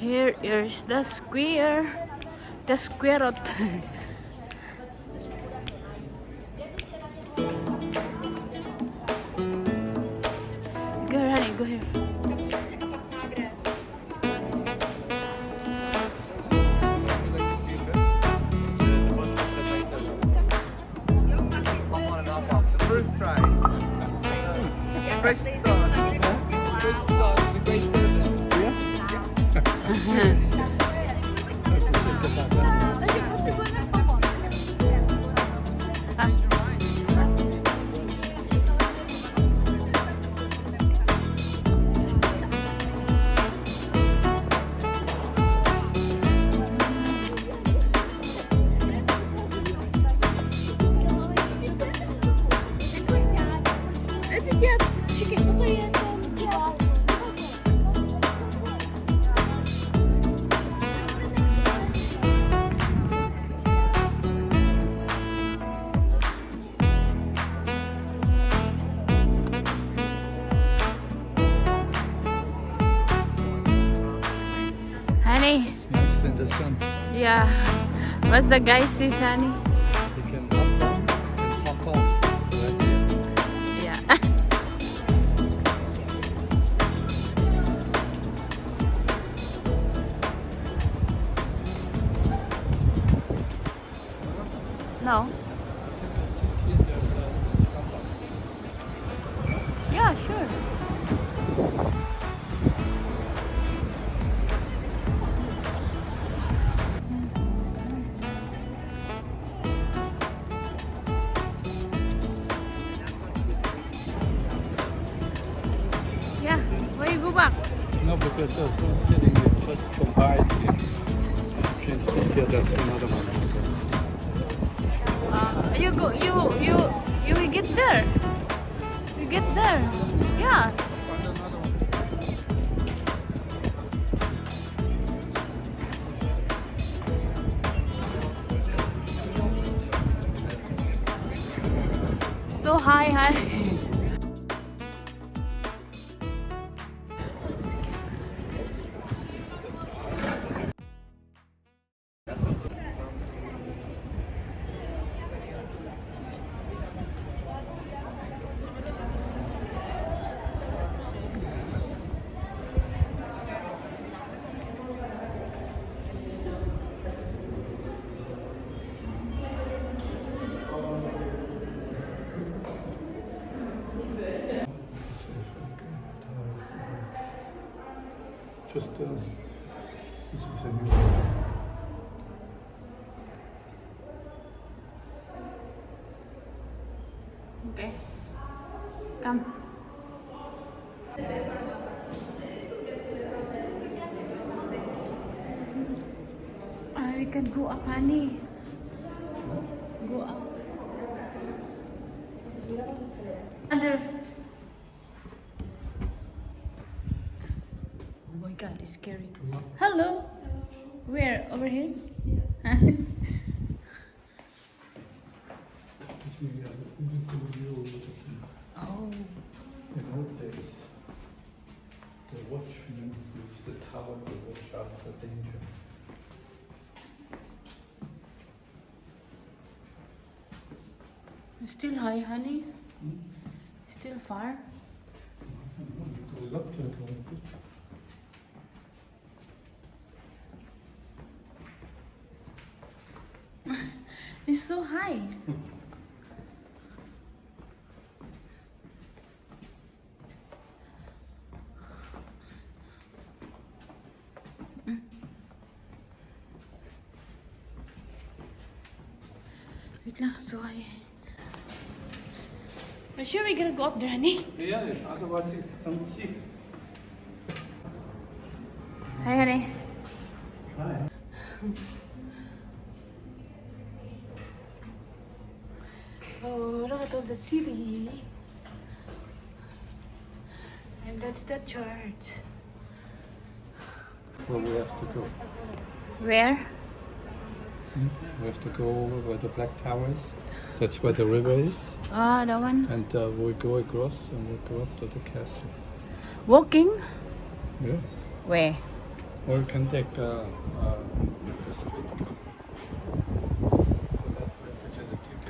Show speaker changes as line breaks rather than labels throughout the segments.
Here is the square. The square road. Go honey, go here.
First try. Fresh start. Fresh start with great service.
Honey,
Nice in the sun.
yeah. What's the guy says, honey?
You can hop on and hop off. Right here.
Yeah. No. Yeah, sure. Yeah. Why you go back?
No, because there's no sitting here, just combined here. You can sit here, that's another one.
You will get there. You get there. Yeah.
Find another one.
So high.
Just, this is a new
Okay. Come. We can go up, honey. Go up. Under. Oh my God, it's scary. Hello. Where? Over here? Yes. Oh.
In old days, the watchman used the tower to watch out for danger.
Still high, honey? Still far?
It goes up to it a little bit.
It's so high. Wait lang, so high. Are you sure we're gonna go up there, honey?
Yeah, otherwise you can't see.
Hi, honey.
Hi.
Oh, look at all the city. And that's the church.
That's where we have to go.
Where?
We have to go over where the Black Tower is. That's where the river is.
Ah, that one.
And we'll go across and we'll go up to the castle.
Walking?
Yeah.
Where?
Or you can take the street car. For that representative.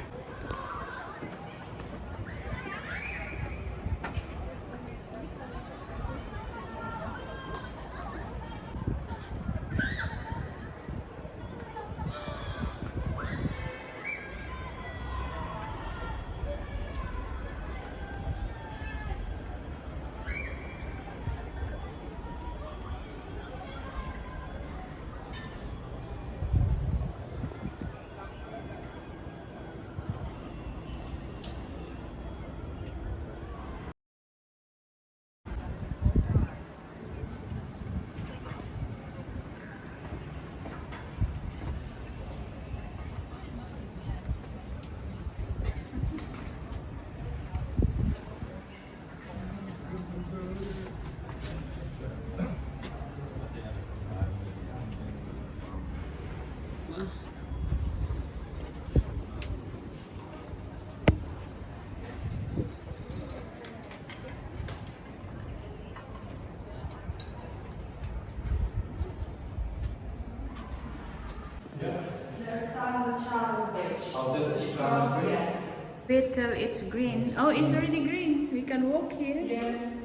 Wait till it's green. Oh, it's already green. We can walk here.
Yes.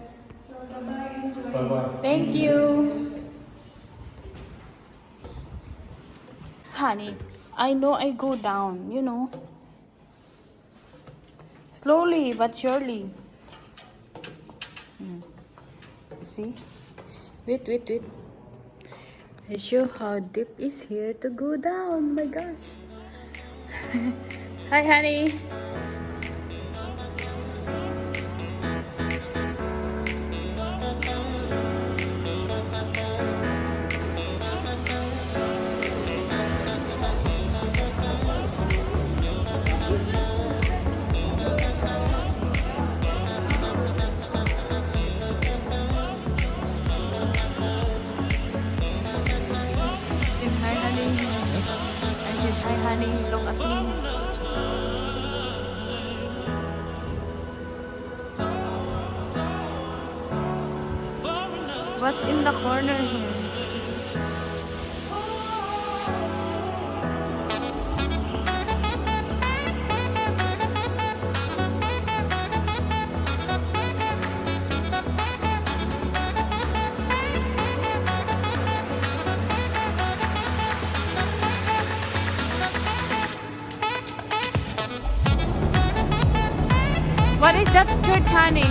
So bye-bye. Enjoy.
Bye-bye.
Thank you. Honey, I know I go down, you know. Slowly but surely. See? Wait. I show how deep is here to go down. My gosh. Hi, honey. Hi, honey. I said, hi, honey. Look at me. What's in the corner here? What is that church, honey?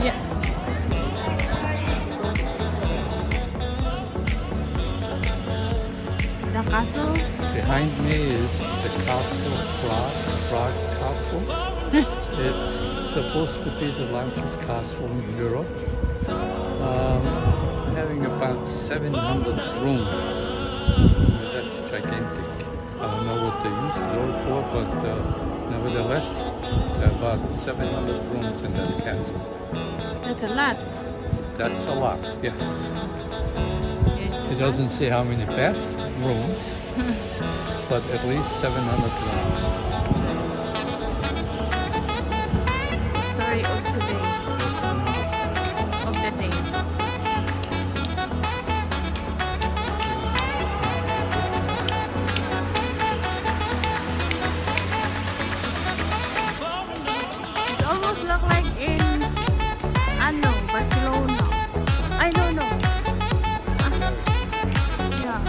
Yeah. The castle?
Behind me is the castle, Prague Castle. It's supposed to be the largest castle in Europe, having about 700 rooms. That's gigantic. I don't know what they use it all for, but nevertheless, there are about 700 rooms in that castle.
That's a lot.
That's a lot, yes.
Yes.
It doesn't say how many bathrooms, but at least 700 rooms.
Story of today. Of the day. It almost look like in Barcelona. I don't know. Yeah.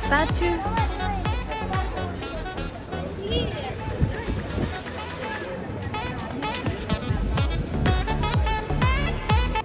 statue.